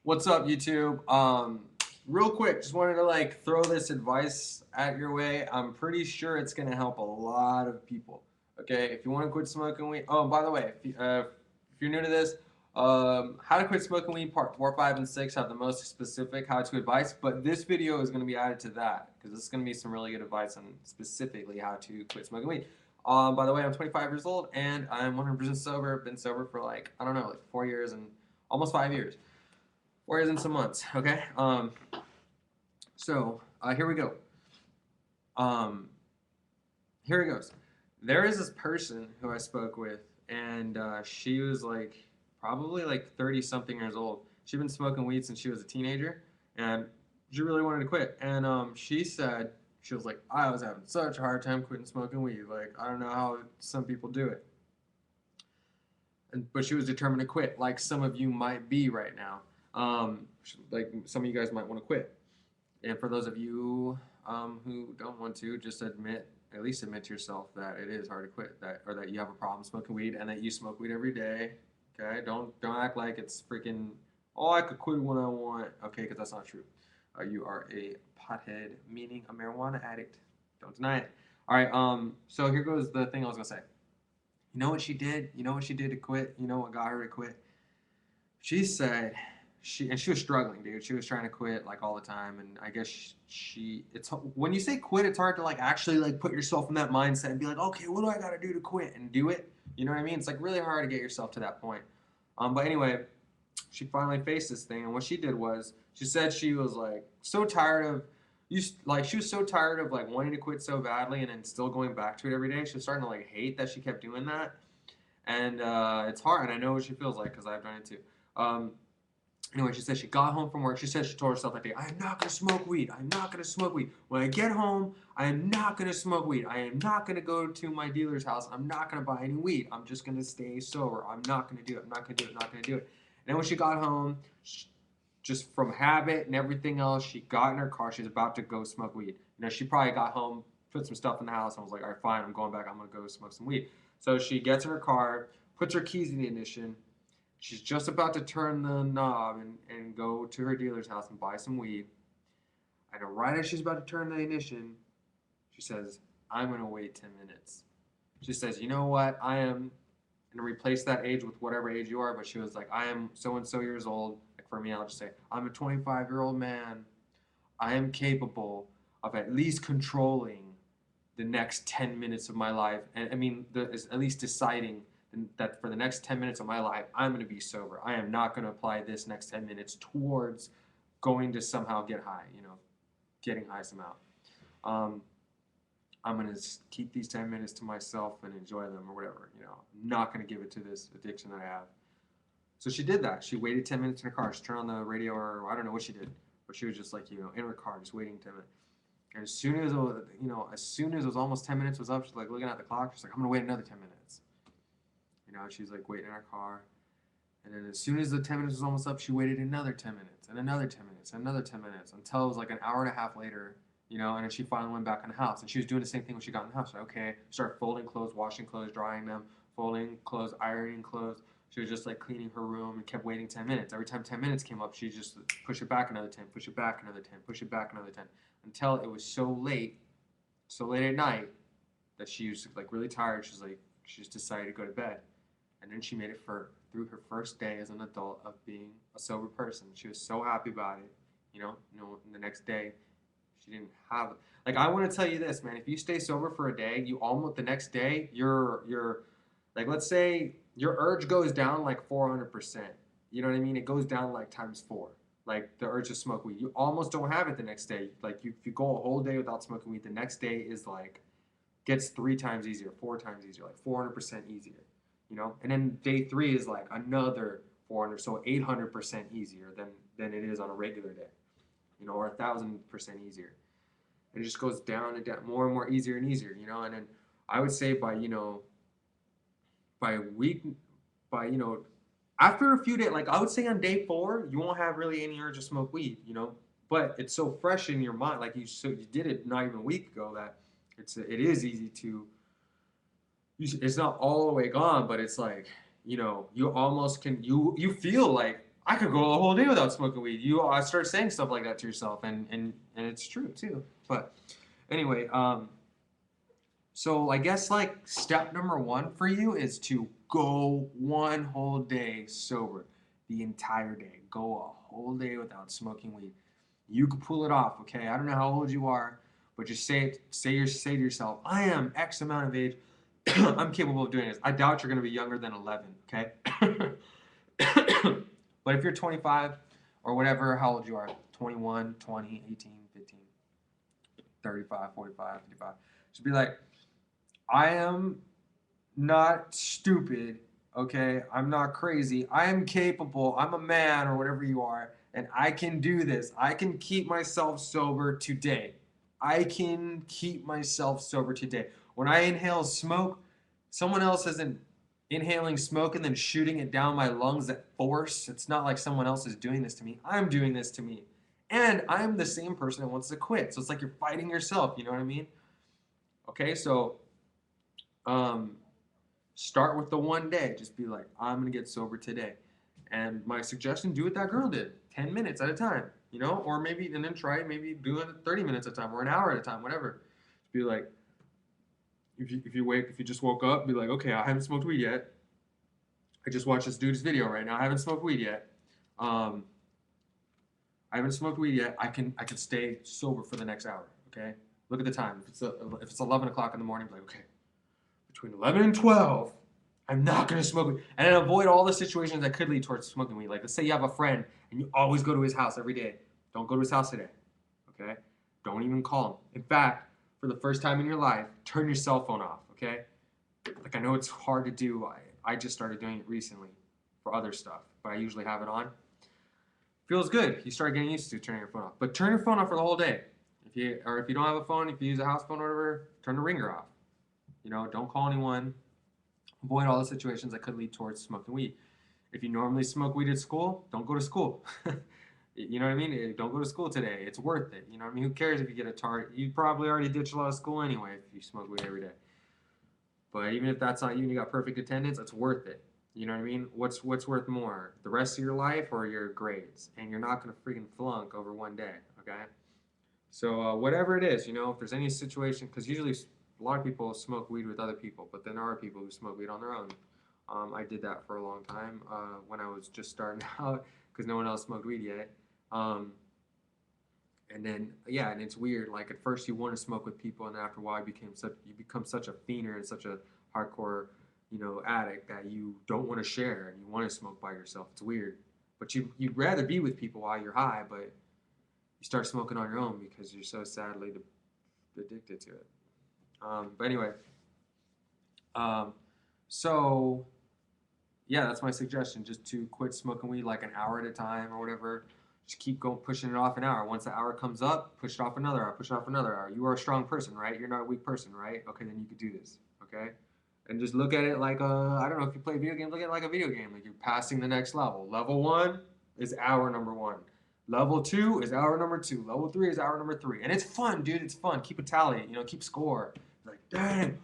What's up, YouTube? Real quick, just wanted to throw this advice at your way. I'm pretty sure it's gonna help a lot of people. Okay, if you want to quit smoking weed. Oh, by the way, if you're new to this, how to quit smoking weed part 4, 5, and 6 have the most specific how-to advice. But this video is gonna be added to that because this is gonna be some really good advice on specifically how to quit smoking weed. By the way, I'm 25 years old and I'm 100% sober. Been sober for I don't know, 4 years and almost 5 years. 4 years and some months. Okay. Here we go. Um, Here it goes. There is this person who I spoke with, and she was probably 30 something years old. She'd been smoking weed since she was a teenager, and she really wanted to quit. And she said she was like, I was having such a hard time quitting smoking weed. Like I don't know how some people do it. But she was determined to quit, like some of you might be right now. Like some of you guys might want to quit. And for those of you who don't want to, just at least admit to yourself that it is hard to quit, or that you have a problem smoking weed, and that you smoke weed every day. Okay, don't act like it's freaking. Oh, I could quit when I want. Okay, because that's not true. You are a pothead, meaning a marijuana addict. Don't deny it. All right. So here goes the thing I was gonna say. You know what she did? You know what she did to quit? You know what got her to quit? She said she was struggling, dude. She was trying to quit like all the time, and I guess it's when you say quit, it's hard to actually put yourself in that mindset and be like, okay, what do I got to do to quit and do it? You know what I mean? It's really hard to get yourself to that point. But anyway, she finally faced this thing, and what she did was she said she was so tired of she was so tired of wanting to quit so badly and then still going back to it every day. She was starting to hate that she kept doing that, and it's hard. And I know what she feels like because I've done it too. Um, Anyway, she said she got home from work. She said she told herself that day, I am not going to smoke weed. I'm not going to smoke weed. When I get home, I am not going to smoke weed. I am not going to go to my dealer's house. I'm not going to buy any weed. I'm just going to stay sober. I'm not going to do it. I'm not going to do it. I'm not going to do it. And then when she got home, just from habit and everything else, she got in her car. She was about to go smoke weed. She probably got home, put some stuff in the house, and was like, all right, fine, I'm going back. I'm going to go smoke some weed. So she gets in her car, puts her keys in the ignition, she's just about to turn the knob and go to her dealer's house and buy some weed. And right as she's about to turn the ignition, she says, I'm going to wait 10 minutes. She says, you know what? I am going to replace that age with whatever age you are. But she was like, I am so and so years old. Like for me, I'll just say, I'm a 25-year-old man. I am capable of at least controlling the next 10 minutes of my life. And I mean, at least deciding that for the next 10 minutes of my life, I'm going to be sober. I am not going to apply this next 10 minutes towards going to somehow get high, getting high somehow. Um, I'm going to keep these 10 minutes to myself and enjoy them or whatever. I'm not going to give it to this addiction that I have. So she did that. She waited 10 minutes in her car. She turned on the radio, or I don't know what she did, but she was just in her car, just waiting 10 minutes. And as soon as it was almost 10 minutes was up, she's looking at the clock. She's like, I'm gonna wait another 10 minutes. She's waiting in her car. And then as soon as the 10 minutes was almost up, she waited another 10 minutes and another 10 minutes and another 10 minutes until it was an hour and a half later, and then she finally went back in the house. And she was doing the same thing when she got in the house. Okay, started folding clothes, washing clothes, drying them, folding clothes, ironing clothes. She was just cleaning her room and kept waiting 10 minutes. Every time 10 minutes came up, she just push it back another 10, push it back another 10, push it back another 10, until it was so late at night, that she was really tired. She just decided to go to bed. And then she made it through her first day as an adult of being a sober person. She was so happy about it. And the next day, she didn't have I want to tell you this, man. If you stay sober for a day, you almost the next day, you're let's say your urge goes down 400%. You know what I mean? It goes down times four. The urge to smoke weed, you almost don't have it the next day. If you go a whole day without smoking weed, the next day is gets 3 times easier, 4 times easier, 400% easier. And then day three is another 400, so 800% easier than it is on a regular day, or 1,000% easier. And it just goes down and down, more and more easier and easier, And then I would say by week, after a few days, I would say on day 4, you won't have really any urge to smoke weed, But it's so fresh in your mind, you did it not even a week ago, that it is easy to. It's not all the way gone, but it's you almost can you feel I could go a whole day without smoking weed. You start saying stuff like that to yourself, and it's true too. But anyway, so I guess like step number one for you is to go one whole day sober, the entire day. Go a whole day without smoking weed. You could pull it off, okay? I don't know how old you are, but just say to yourself, I am X amount of age. I'm capable of doing this. I doubt you're going to be younger than 11, okay? But if you're 25 or whatever, how old you are, 21, 20, 18, 15, 35, 45, 55, just be like, I am not stupid, okay? I'm not crazy. I am capable. I'm a man or whatever you are, and I can do this. I can keep myself sober today. I can keep myself sober today. When I inhale smoke, someone else isn't inhaling smoke and then shooting it down my lungs at force. It's not like someone else is doing this to me. I'm doing this to me. And I'm the same person that wants to quit. So it's like you're fighting yourself, you know what I mean? Okay, so um, start with the one day. Just be like, I'm gonna get sober today. And my suggestion, do what that girl did, 10 minutes at a time, you know, or maybe, and then try maybe doing it 30 minutes at a time or an hour at a time, whatever. Just be like, if you just woke up, be like, okay, I haven't smoked weed yet. I just watched this dude's video right now. I haven't smoked weed yet. Um, I haven't smoked weed yet. I can stay sober for the next hour. Okay. Look at the time. If it's 11 o'clock in the morning, be like, okay, between 11 and 12, I'm not gonna smoke weed, and then avoid all the situations that could lead towards smoking weed. Like, let's say you have a friend and you always go to his house every day. Don't go to his house today. Okay. Don't even call him. In fact, for the first time in your life, turn your cell phone off. Okay. Like, I know it's hard to do. I just started doing it recently for other stuff, but I usually have it on. Feels good. You start getting used to turning your phone off. But turn your phone off for the whole day. If you don't have a phone, if you use a house phone or whatever, turn the ringer off. You know, don't call anyone. Avoid all the situations that could lead towards smoking weed. If you normally smoke weed at school, don't go to school. You know what I mean? Don't go to school today. It's worth it. You know what I mean? Who cares if you get a target? You probably already ditched a lot of school anyway if you smoke weed every day. But even if that's not you and you got perfect attendance, it's worth it. You know what I mean? What's worth more, the rest of your life or your grades? And you're not gonna freaking flunk over one day, okay? So whatever it is, you know, if there's any situation, because usually a lot of people smoke weed with other people, but then there are people who smoke weed on their own. I did that for a long time when I was just starting out, because no one else smoked weed yet. Um, and then yeah, and it's weird. Like at first you want to smoke with people, and after a while you become such a fiender and such a hardcore, you know, addict that you don't want to share and you want to smoke by yourself. It's weird, but you'd rather be with people while you're high, but you start smoking on your own because you're so sadly addicted to it. But anyway, um, so yeah, that's my suggestion. Just to quit smoking weed like an hour at a time or whatever. Just keep going, pushing it off an hour. Once the hour comes up, push it off another hour, push it off another hour. You are a strong person, right? You're not a weak person, right? Okay, then you could do this. Okay, and just look at it like I don't know if you play video games, look at it like a video game. Like you're passing the next level. Level one is hour number one. Level two is hour number two. Level three is hour number three. And it's fun, dude. It's fun. Keep a tally. You know, keep score. Like, dang,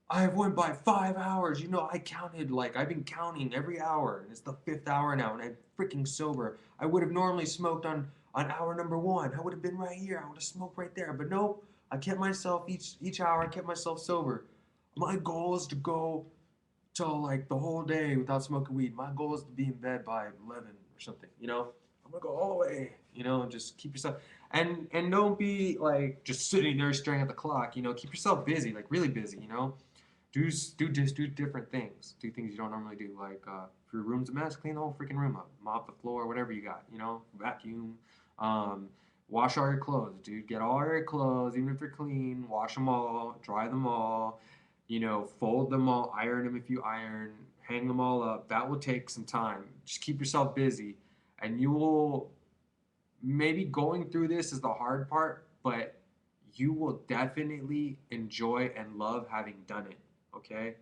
I went by 5 hours. You know, I counted, like, I've been counting every hour, and it's the fifth hour now, and I'm freaking sober. I would have normally smoked on hour number one. I would have been right here. I would have smoked right there. But nope, I kept myself each hour. I kept myself sober. My goal is to go till like the whole day without smoking weed. My goal is to be in bed by 11 or something. You know, I'm gonna go all the way. You know, and just keep yourself and don't be like just sitting there staring at the clock. You know, keep yourself busy, like really busy. You know, do different things. Do things you don't normally do. Like if your room's a mess, clean the whole freaking room up. Mop the floor, whatever you got. You know, vacuum. Um, Wash all your clothes, dude. Get all your clothes, even if they're clean. Wash them all. Dry them all. You know, fold them all. Iron them if you iron. Hang them all up. That will take some time. Just keep yourself busy, and you will. Maybe going through this is the hard part, but you will definitely enjoy and love having done it. Okay?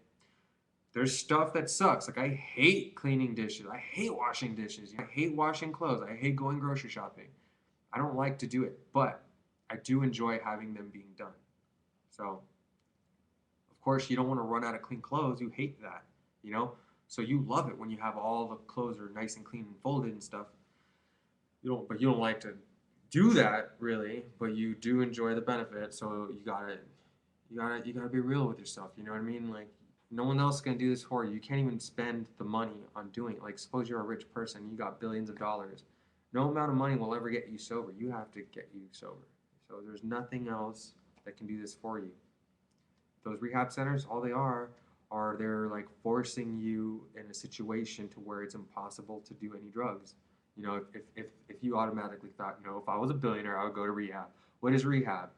There's stuff that sucks. Like I hate cleaning dishes. I hate washing dishes. I hate washing clothes. I hate going grocery shopping. I don't like to do it, but I do enjoy having them being done. So, of course, you don't want to run out of clean clothes. You hate that, you know? So you love it when you have all the clothes are nice and clean and folded and stuff. But you don't like to do that really, but you do enjoy the benefit. So you gotta be real with yourself. You know what I mean? Like no one else is gonna do this for you. You can't even spend the money on doing it. Like suppose you're a rich person, you got billions of dollars. No amount of money will ever get you sober. You have to get you sober. So there's nothing else that can do this for you. Those rehab centers, all they are they're like forcing you in a situation to where it's impossible to do any drugs. You know, if you automatically thought, you know, if I was a billionaire, I would go to rehab. What is rehab?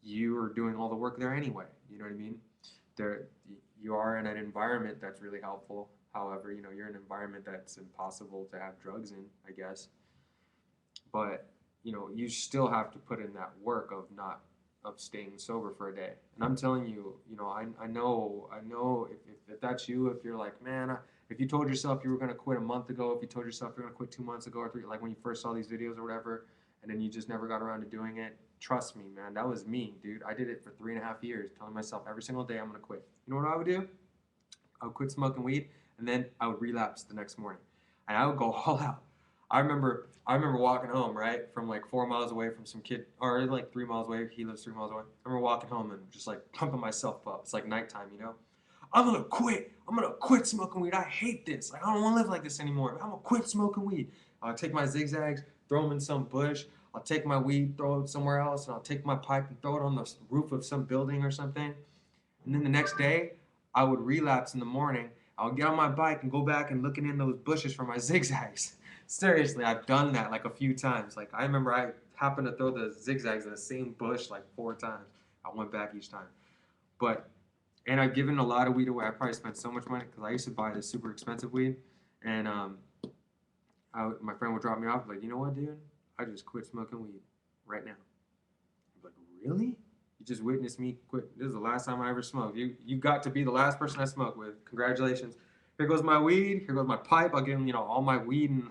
You are doing all the work there anyway. You know what I mean? There, you are in an environment that's really helpful. However, you know, you're in an environment that's impossible to have drugs in, I guess. But you know, you still have to put in that work of not of staying sober for a day. And I'm telling you, you know, I know if that's you, if you're like, man, if you told yourself you were going to quit a month ago, if you told yourself you're going to quit 2 months ago or three, like when you first saw these videos or whatever, and then you just never got around to doing it, trust me, man, that was me, dude. I did it for 3.5 years, telling myself every single day I'm going to quit. You know what I would do? I would quit smoking weed, and then I would relapse the next morning, and I would go all out. I remember walking home, right, from like 4 miles away from some kid, or like 3 miles away. He lives 3 miles away. I remember walking home and just like pumping myself up. It's like nighttime, you know. I'm gonna quit. I'm gonna quit smoking weed. I hate this. Like I don't want to live like this anymore. I'm gonna quit smoking weed. I'll take my zigzags, throw them in some bush. I'll take my weed, throw it somewhere else, and I'll take my pipe and throw it on the roof of some building or something. And then the next day, I would relapse in the morning. I would get on my bike and go back and looking in those bushes for my zigzags. Seriously, I've done that like a few times. Like I remember I happened to throw the zigzags in the same bush like 4 times. I went back each time. But and I've given a lot of weed away. I probably spent so much money because I used to buy this super expensive weed, and my friend would drop me off like, you know what, dude? I just quit smoking weed right now. I'm like, really? You just witnessed me quit. This is the last time I ever smoked. You got to be the last person I smoked with. Congratulations. Here goes my weed. Here goes my pipe. I'll give him, you know, all my weed, and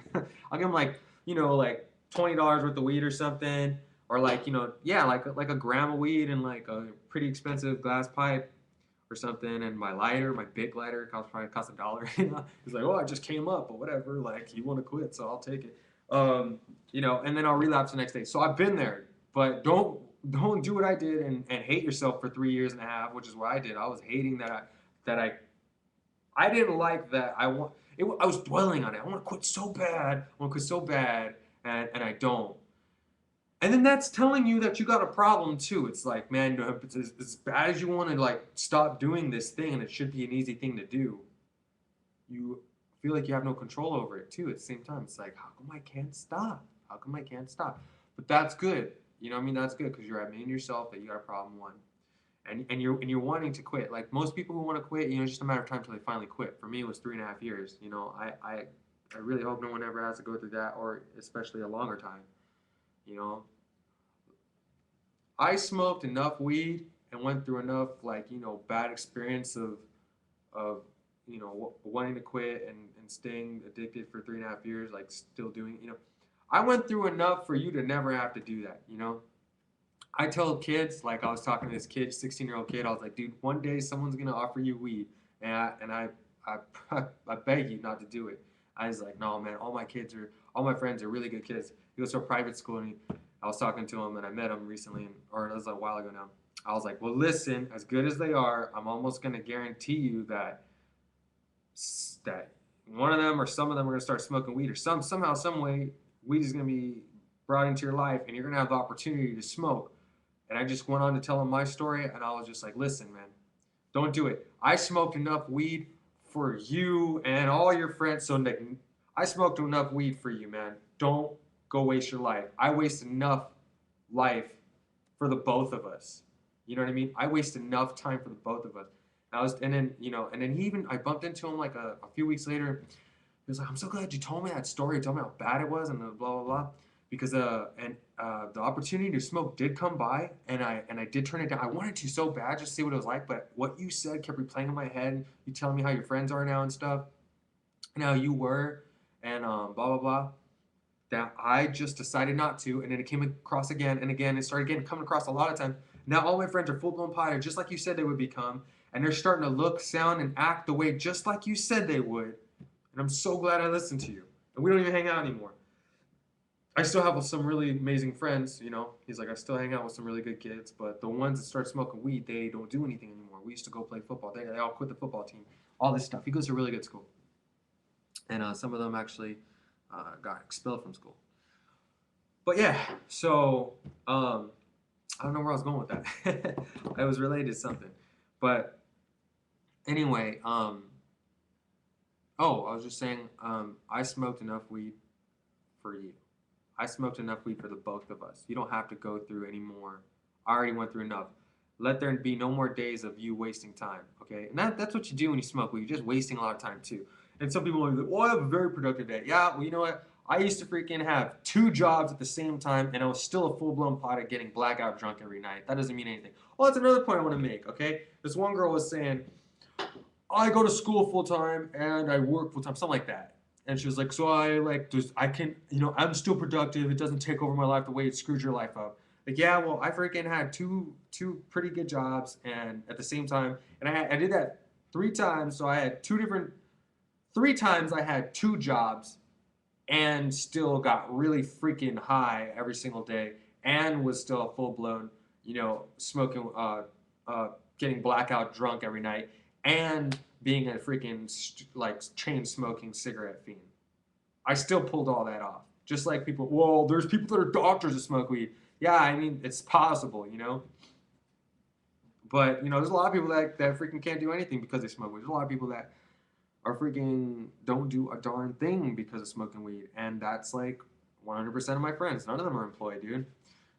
I'll give him like, you know, like $20 worth of weed or something, or like, you know, yeah, like a gram of weed and like a pretty expensive glass pipe or something, and my lighter, my big lighter, probably cost $1. You know, he's like, oh, I just came up, but whatever. Like, you want to quit, so I'll take it. You know, and then I'll relapse the next day. So I've been there, but don't do what I did and hate yourself for 3 years and a half, which is what I did. I was hating that I didn't like that. I was dwelling on it. I want to quit so bad. I want to quit so bad, and I don't. And then that's telling you that you got a problem too. It's like, man, it's as bad as you want to like stop doing this thing, and it should be an easy thing to do. You feel like you have no control over it too. At the same time, it's like, how come I can't stop? How come I can't stop? But that's good. You know what I mean? That's good because you're admitting yourself that you got a problem one, and you're wanting to quit. Like most people who want to quit, you know, it's just a matter of time until they finally quit. For me, it was 3.5 years. You know, I really hope no one ever has to go through that, or especially a longer time. You know, I smoked enough weed and went through enough like, you know, bad experience of you know wanting to quit and staying addicted for 3.5 years, like still doing, you know, I went through enough for you to never have to do that. You know, I tell kids, like I was talking to this kid, 16-year-old kid, I was like, dude, one day someone's gonna offer you weed, and I beg you not to do it. I was like, no, man, all my friends are really good kids. He goes to a private school, and I was talking to him, and I met him recently, or it was a while ago now. I was like, well, listen, as good as they are, I'm almost gonna guarantee you that one of them or some of them are gonna start smoking weed, or somehow, some way, weed is gonna be brought into your life, and you're gonna have the opportunity to smoke. And I just went on to tell him my story, and I was just like, listen, man, don't do it. I smoked enough weed for you and all your friends. So Nick, I smoked enough weed for you, man. Don't go waste your life. I waste enough life for the both of us. You know what I mean? I waste enough time for the both of us. And then, you know, and then I bumped into him like a few weeks later. He was like, I'm so glad you told me that story. Told me how bad it was and blah, blah, blah. Because the opportunity to smoke did come by, and I did turn it down. I wanted to so bad just to see what it was like, but what you said kept replaying in my head. You telling me how your friends are now and stuff, and how you were, and blah blah blah. That I just decided not to, and then it came across again and again. It started getting coming across a lot of times. Now all my friends are full blown potheads, just like you said they would become, and they're starting to look, sound, and act the way just like you said they would. and I'm so glad I listened to you. And we don't even hang out anymore. I still have some really amazing friends, you know. He's like, I still hang out with some really good kids, but the ones that start smoking weed, they don't do anything anymore. We used to go play football. They all quit the football team. All this stuff. He goes to a really good school, and some of them actually got expelled from school. But yeah, so I don't know where I was going with that. I was related to something, but anyway, oh, I was just saying, I smoked enough weed for you. I smoked enough weed for the both of us. You don't have to go through any more. I already went through enough. Let there be no more days of you wasting time, okay? And that's what you do when you smoke weed. You're just wasting a lot of time too. And some people are like, well, I have a very productive day. Yeah, well, you know what? I used to freaking have 2 jobs at the same time, and I was still a full-blown pothead getting blackout drunk every night. That doesn't mean anything. Well, that's another point I want to make, okay? This one girl was saying, I go to school full time and I work full time, something like that. And she was like, so I like just I can I'm still productive. It doesn't take over my life the way it screwed your life up. Like yeah, well I freaking had two pretty good jobs and at the same time, and I did that 3 times. So I had 3 times I had 2 jobs and still got really freaking high every single day and was still a full blown smoking getting blackout drunk every night and being a freaking like chain smoking cigarette fiend. I still pulled all that off. Just like people, well, there's people that are doctors that smoke weed. Yeah, I mean, it's possible, But, there's a lot of people that freaking can't do anything because they smoke weed. There's a lot of people that are freaking don't do a darn thing because of smoking weed. And that's like 100% of my friends. None of them are employed, dude.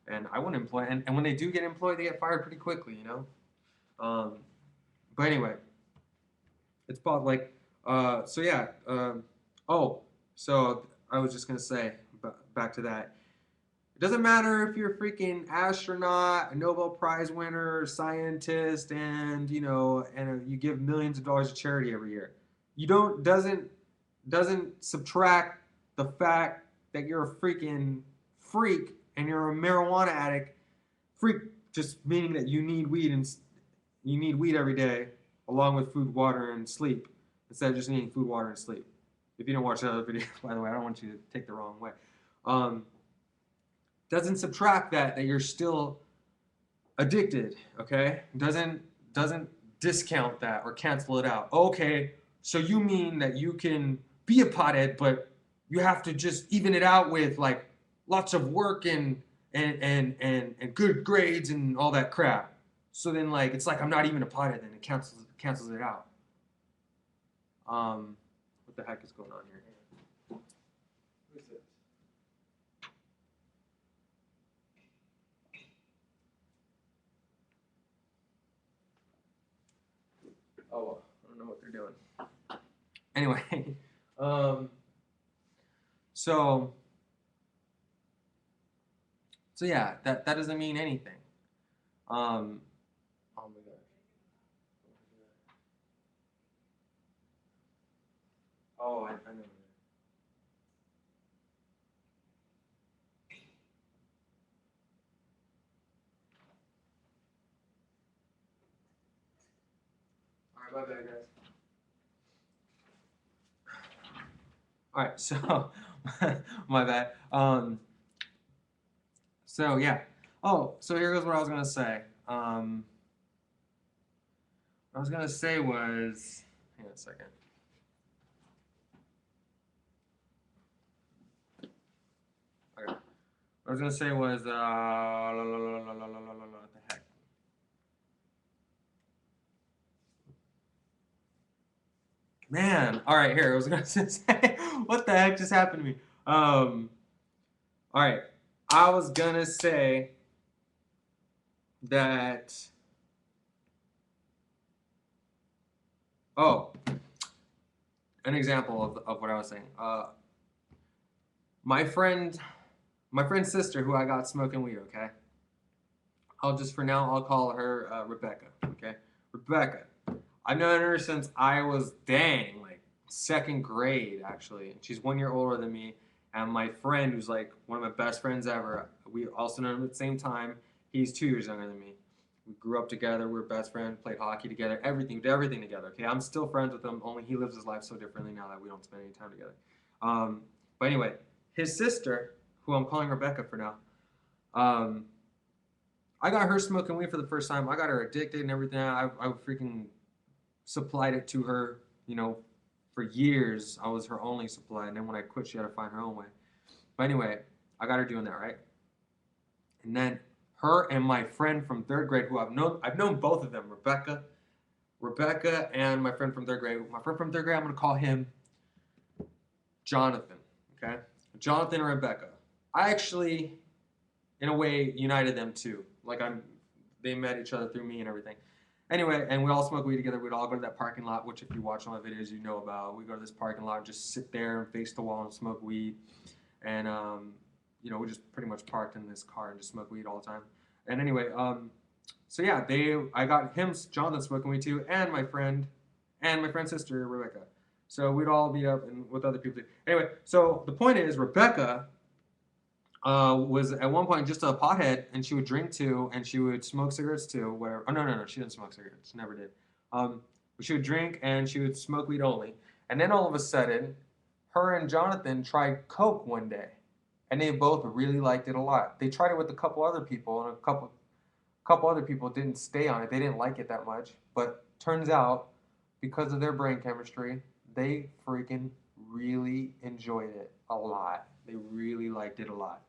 And I wouldn't employ, and when they do get employed, they get fired pretty quickly. But anyway, it's about like, so yeah. Oh, so I was just gonna say, back to that. It doesn't matter if you're a freaking astronaut, a Nobel Prize winner, scientist, and you give millions of dollars to charity every year. You don't doesn't subtract the fact that you're a freaking freak and you're a marijuana addict. Freak just meaning that you need weed every day along with food, water, and sleep instead of just needing food, water, and sleep. If you don't watch that other video, by the way, I don't want you to take the wrong way. Doesn't subtract that you're still addicted. Okay, doesn't discount that or cancel it out. Okay, so you mean that you can be a pothead, but you have to just even it out with like lots of work and good grades and all that crap. So then like it's like I'm not even a pothead, then it cancels it out. What the heck is going on here? Who's this? Oh, well, I don't know what they're doing. Anyway, so yeah, that doesn't mean anything. Oh my gosh. Oh, I know. All right, my bad, guys. All right, so my bad. So yeah. Oh, so here goes what I was gonna say. What I was gonna say was, hang on a second. Okay. What I was gonna say was, what the heck? Man, all right, here I was gonna say, what the heck just happened to me? All right, I was gonna say that. Oh, an example of what I was saying. My friend, my friend's sister, who I got smoking weed. Okay, I'll just for now I'll call her Rebecca. Okay, Rebecca. I've known her since I was like second grade actually. She's 1 year older than me, and my friend who's like one of my best friends ever. We also known him at the same time. He's 2 years younger than me, We grew up together. We were best friends. Played hockey together. Everything, did everything together. Okay, I'm still friends with him. Only he lives his life so differently now that we don't spend any time together. But anyway, his sister, who I'm calling Rebecca for now, um, I got her smoking weed for the first time. I got her addicted and everything. I freaking supplied it to her, you know, for years. I was her only supply, and then when I quit, she had to find her own way. But anyway, I got her doing that, right? And then her and my friend from third grade, who I've known both of them, Rebecca, and my friend from third grade. My friend from third grade, I'm gonna call him Jonathan. Okay, Jonathan and Rebecca. I actually, in a way, united them too. Like they met each other through me and everything. Anyway, and we all smoke weed together. We'd all go to that parking lot, which if you watch all my videos, you know about. We go to this parking lot, and just sit there and face the wall and smoke weed. And you know, we just pretty much parked in this car and just smoke weed all the time. And anyway, so yeah, I got him, Jonathan, smoking weed too, and my friend's sister, Rebecca. So we'd all meet up and with other people. Anyway, so the point is, Rebecca was at one point just a pothead, and she would drink too, and she would smoke cigarettes too, whatever. Oh no, she didn't smoke cigarettes, never did. But she would drink and she would smoke weed only. And then all of a sudden, her and Jonathan tried coke one day, and they both really liked it a lot. They tried it with a couple other people, and a couple other people didn't stay on it. They didn't like it that much, but turns out because of their brain chemistry, they freaking really enjoyed it a lot. They really liked it a lot.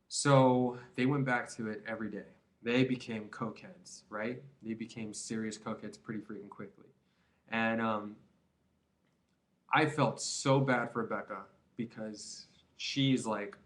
So they went back to it every day. They became cokeheads, right? They became serious cokeheads pretty freaking quickly. And I felt so bad for Rebecca because she's like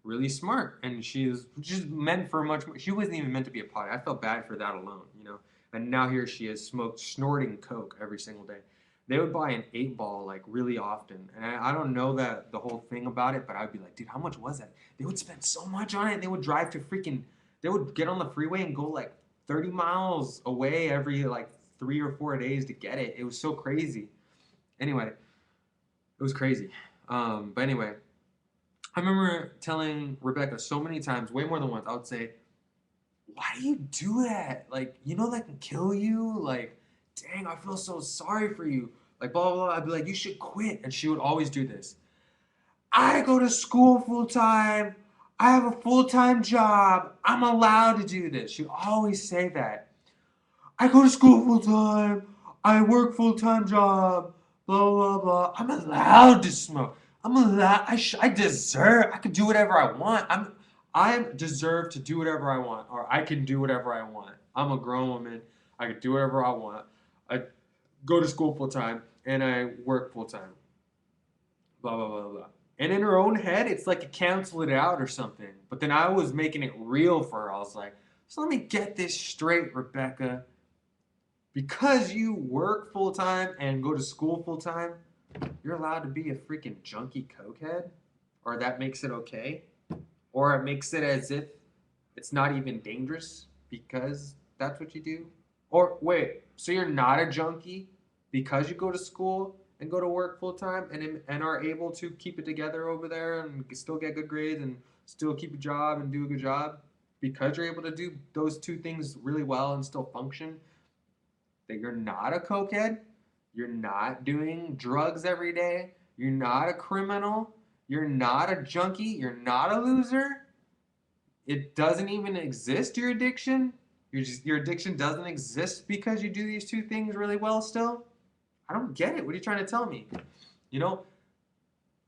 really smart and she is just meant for much more. She wasn't even meant to be a potty. I felt bad for that alone, you know. And now here she is, snorting coke every single day. They would buy an 8 ball like really often, and I don't know the whole thing about it, but I'd be like, dude, how much was that? They would spend so much on it. And they would drive to freaking. They would get on the freeway and go like 30 miles away every like 3 or 4 days to get it. It was so crazy. Anyway, it was crazy. But anyway, I remember telling Rebecca so many times, way more than once, I would say, why do you do that? Like, you know that can kill you? Like, dang, I feel so sorry for you. Like, blah, blah, blah. I'd be like, you should quit. And she would always do this. I go to school full time. I have a full time job. I'm allowed to do this. She'd always say that. I go to school full time. I work full time job. Blah blah blah. I'm allowed to smoke. I'm allowed. I deserve. I can do whatever I want. I deserve to do whatever I want, or I can do whatever I want. I'm a grown woman. I can do whatever I want. I go to school full time and I work full time. Blah blah blah blah. And in her own head, it's like it canceled it out or something. But then I was making it real for her. I was like, so let me get this straight, Rebecca. Because you work full time and go to school full time, you're allowed to be a freaking junkie cokehead? Or that makes it okay? Or it makes it as if it's not even dangerous because that's what you do? Or wait, so you're not a junkie because you go to school and go to work full time and are able to keep it together over there and still get good grades and still keep a job and do a good job because you're able to do those two things really well and still function? That you're not a cokehead, you're not doing drugs every day, you're not a criminal, you're not a junkie, you're not a loser. It doesn't even exist, your addiction. Your addiction doesn't exist because you do these two things really well still. I don't get it. What are you trying to tell me? You know,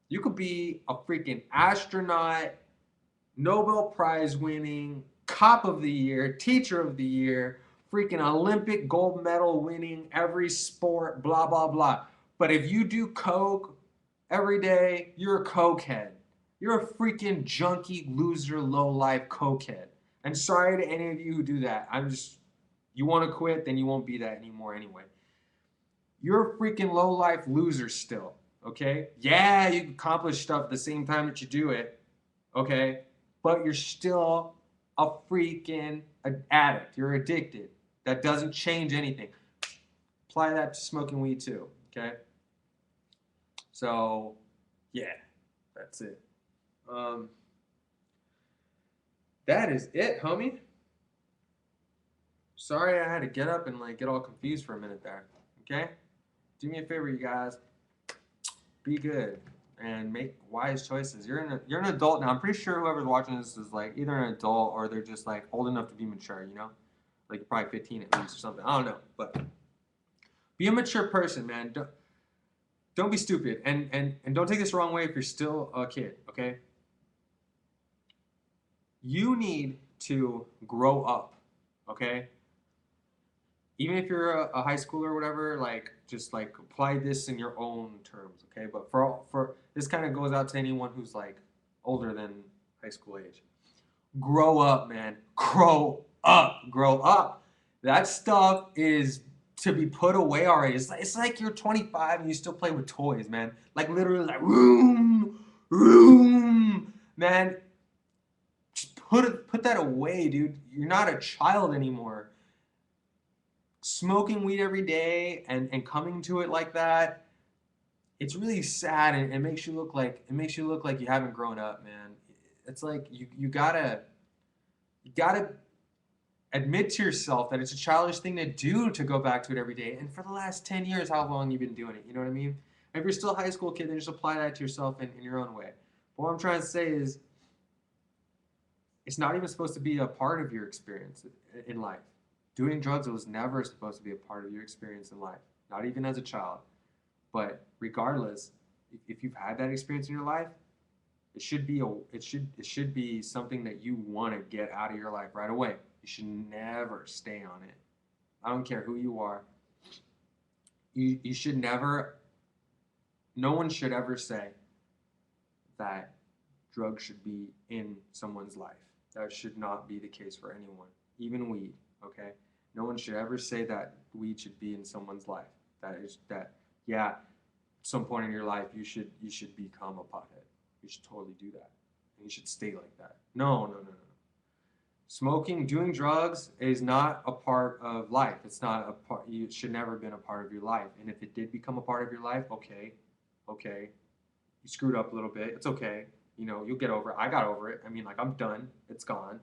you could be a freaking astronaut, Nobel Prize winning, cop of the year, teacher of the year, freaking Olympic gold medal winning every sport, blah, blah, blah. But if you do coke every day, you're a cokehead. You're a freaking junkie, loser, low life cokehead. And sorry to any of you who do that. You want to quit, then you won't be that anymore anyway. You're a freaking low life loser still, okay? Yeah, you accomplish stuff at the same time that you do it, okay? But you're still a freaking addict. You're addicted. That doesn't change anything. Apply that to smoking weed too, okay? So, yeah, that's it. Um, that is it, homie. Sorry I had to get up and like get all confused for a minute there. Okay? Do me a favor, you guys. Be good and make wise choices. You're an adult now. I'm pretty sure whoever's watching this is like either an adult or they're just like old enough to be mature, you know? Like you're probably 15 at least or something. I don't know. But be a mature person, man. Don't be stupid. And don't take this the wrong way if you're still a kid, okay? You need to grow up, okay? Even if you're a high schooler or whatever, like just like apply this in your own terms, okay? But for this kind of goes out to anyone who's like older than high school age. Grow up, man. Grow up. Grow up. That stuff is to be put away already. It's like you're 25 and you still play with toys, man. Like literally like room, man. Just put that away, dude. You're not a child anymore. Smoking weed every day and coming to it like that, it's really sad and it makes you look like you haven't grown up, man. It's like you gotta admit to yourself that it's a childish thing to do to go back to it every day. And for the last 10 years, how long you've been doing it, you know what I mean? If you're still a high school kid, then just apply that to yourself in your own way. But what I'm trying to say is it's not even supposed to be a part of your experience in life. Doing drugs was never supposed to be a part of your experience in life, not even as a child. But regardless, if you've had that experience in your life, it should be something that you want to get out of your life right away. You should never stay on it. I don't care who you are. You should never. No one should ever say that drugs should be in someone's life. That should not be the case for anyone, even weed. Okay, no one should ever say that weed should be in someone's life. Yeah, at some point in your life you should become a pothead. You should totally do that. And you should stay like that. No. Smoking, doing drugs is not a part of life. It's not a part. It should never have been a part of your life. And if it did become a part of your life, okay, you screwed up a little bit. It's okay. You know, you'll get over it. I got over it. I mean, like I'm done. It's gone.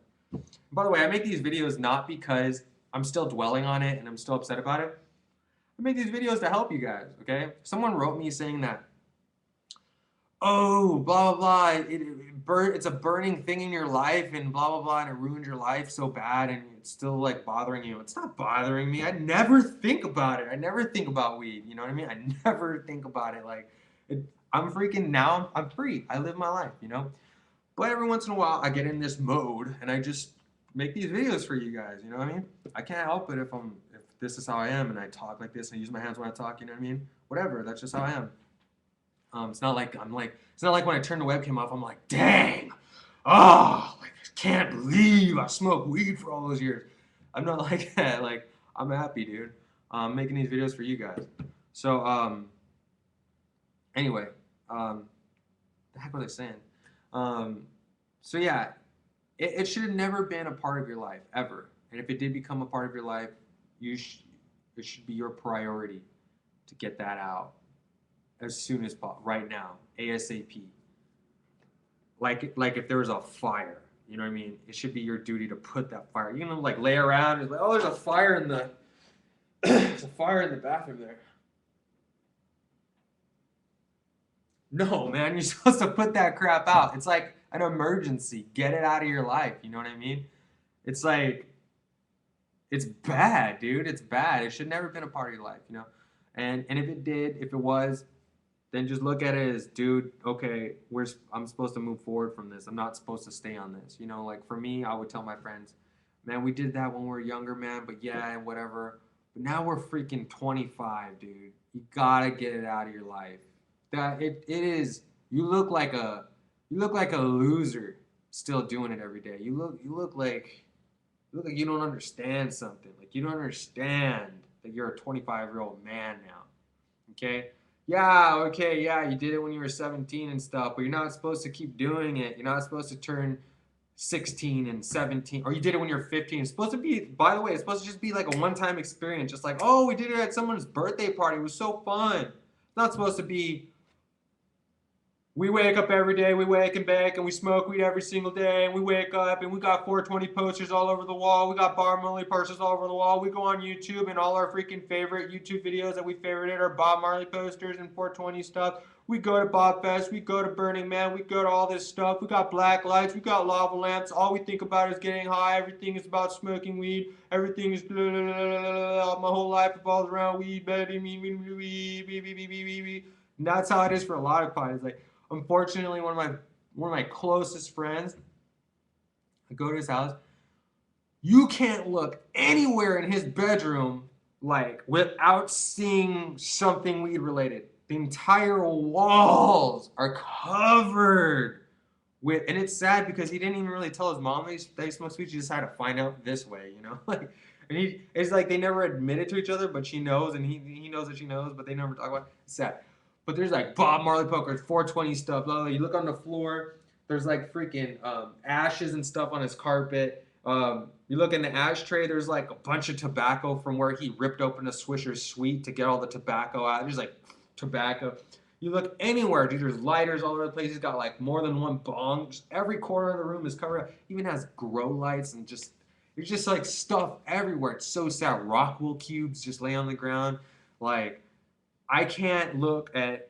By the way, I make these videos not because I'm still dwelling on it and I'm still upset about it. I make these videos to help you guys, okay? Someone wrote me saying that, oh, blah, blah, blah, it's a burning thing in your life and blah, blah, blah, and it ruined your life so bad and it's still like bothering you. It's not bothering me. I never think about it. I never think about weed, you know what I mean? I never think about it. Like, I'm freaking now, I'm free. I live my life, you know? But every once in a while, I get in this mode and I just make these videos for you guys. You know what I mean? I can't help it if this is how I am and I talk like this and I use my hands when I talk. You know what I mean? Whatever. That's just how I am. It's not like when I turn the webcam off, I'm like, dang, like I can't believe I smoked weed for all those years. I'm not like that. Like I'm happy, dude. I'm making these videos for you guys. So anyway, the heck was I saying? So yeah, it should have never been a part of your life ever. And if it did become a part of your life, it should be your priority to get that out as soon as possible, right now, ASAP. Like if there was a fire, you know what I mean? It should be your duty to put that fire. You know, like lay around and like, oh, there's a fire in the there's a fire in the bathroom there. No, man, you're supposed to put that crap out. It's like an emergency. Get it out of your life. You know what I mean? It's like, it's bad, dude. It's bad. It should never have been a part of your life, you know? And if it did, if it was, then just look at it as, dude, okay, I'm supposed to move forward from this. I'm not supposed to stay on this. You know, like for me, I would tell my friends, man, we did that when we were younger, man, but yeah, whatever. But now we're freaking 25, dude. You gotta get it out of your life. That it is. You look like a loser still doing it every day. You look like you don't understand something. Like you don't understand that you're a 25-year-old man now. Okay? Yeah, you did it when you were 17 and stuff, but you're not supposed to keep doing it. You're not supposed to turn 16 and 17, or you did it when you're 15. It's supposed to be, by the way, it's supposed to just be like a one-time experience. Just like, oh, we did it at someone's birthday party. It was so fun. It's not supposed to be We wake up every day, we wake and bake, and we smoke weed every single day, and we wake up, and we got 420 posters all over the wall, we got Bob Marley posters all over the wall, we go on YouTube, and all our freaking favorite YouTube videos that we favorited are Bob Marley posters and 420 stuff. We go to Bob Fest, we go to Burning Man, we go to all this stuff, we got black lights, we got lava lamps, all we think about is getting high, everything is about smoking weed, everything is blah, blah, blah, blah, blah. My whole life revolves around weed, baby, weed. And that's how it is for a lot of parties. Like, unfortunately, one of my closest friends, I go to his house. You can't look anywhere in his bedroom like without seeing something weed related. The entire walls are covered with, and it's sad because he didn't even really tell his mom that he smokes weed. She just had to find out this way, you know. Like, and it's like they never admitted to each other, but she knows, and he knows that she knows, but they never talk about it. It's sad. But there's like Bob Marley pokers, 420 stuff. Blah, blah. You look on the floor, there's like freaking ashes and stuff on his carpet. You look in the ashtray, there's like a bunch of tobacco from where he ripped open a Swisher Sweet to get all the tobacco out. There's like tobacco. You look anywhere, dude, there's lighters all over the place. He's got like more than one bong. Just every corner of the room is covered up. He even has grow lights and just, there's just like stuff everywhere. It's so sad. Rockwool cubes just lay on the ground. Like, I can't look at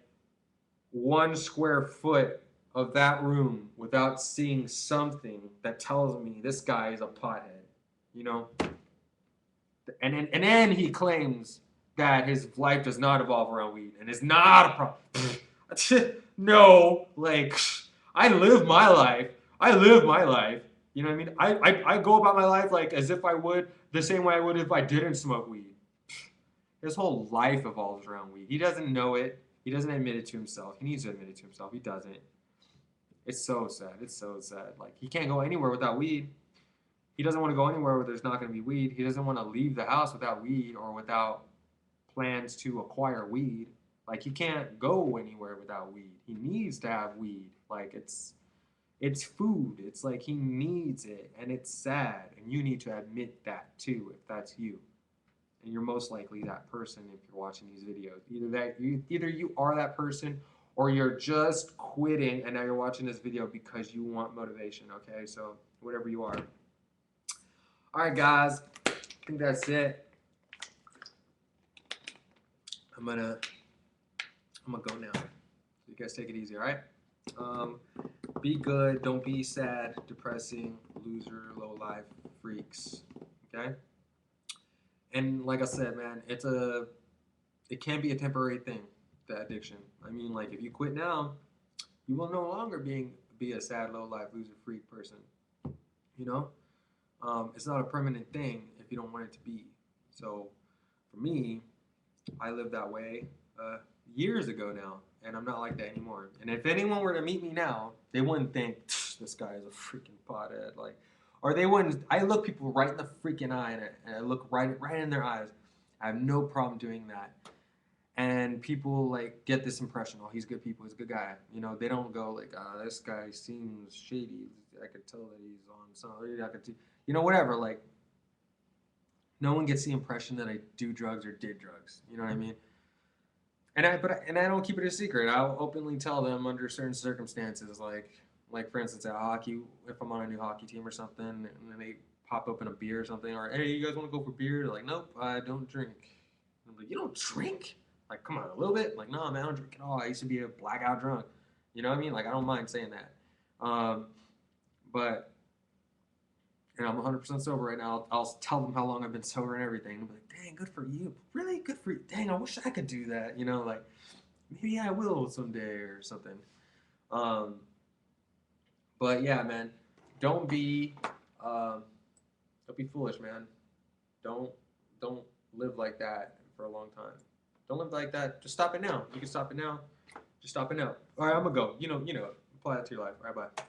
1 square foot of that room without seeing something that tells me this guy is a pothead, you know? And then he claims that his life does not evolve around weed and is not a problem. No, like, I live my life. I live my life. You know what I mean? I go about my life like as if I would, the same way I would if I didn't smoke weed. His whole life evolves around weed. He doesn't know it. He doesn't admit it to himself. He needs to admit it to himself. He doesn't. It's so sad. It's so sad. Like, he can't go anywhere without weed. He doesn't want to go anywhere where there's not going to be weed. He doesn't want to leave the house without weed or without plans to acquire weed. Like, he can't go anywhere without weed. He needs to have weed. Like, it's food. It's like he needs it, and it's sad. And you need to admit that too, if that's you. And you're most likely that person if you're watching these videos. Either you are that person, or you're just quitting and now you're watching this video because you want motivation. Okay, so whatever you are. All right, guys, I think that's it. I'm gonna go now. You guys take it easy, all right? Be good. Don't be sad, depressing, loser, low life freaks. Okay. And like I said, man, it can be a temporary thing, the addiction. I mean, like, if you quit now, you will no longer be a sad, low life, loser, freak person. You know, it's not a permanent thing if you don't want it to be. So, for me, I lived that way years ago now, and I'm not like that anymore. And if anyone were to meet me now, they wouldn't think this guy is a freaking pothead, like. Or they wouldn't. I look people right in the freaking eye, and I look right in their eyes. I have no problem doing that. And people like get this impression, oh, he's good people, he's a good guy. You know, they don't go like, this guy seems shady. I could tell that he's on something. You know, whatever. Like, no one gets the impression that I do drugs or did drugs. You know what I mean? And I don't keep it a secret. I'll openly tell them under certain circumstances, like for instance at hockey, if I'm on a new hockey team or something, and then they pop open a beer or something, or hey, you guys want to go for beer? They're like, nope, I don't drink. I'm like, you don't drink? Like, come on, a little bit? Like, no, man, I don't drink at all. I used to be a blackout drunk. You know what I mean? Like, I don't mind saying that. But, and I'm 100% sober right now. I'll tell them how long I've been sober and everything. And I'm like, dang, good for you. Really good for you. Dang, I wish I could do that. You know, like, maybe I will someday or something. But yeah, man, don't be foolish, man. Don't live like that for a long time. Don't live like that. Just stop it now. You can stop it now. Just stop it now. All right, I'm gonna go. You know, apply that to your life. All right, bye.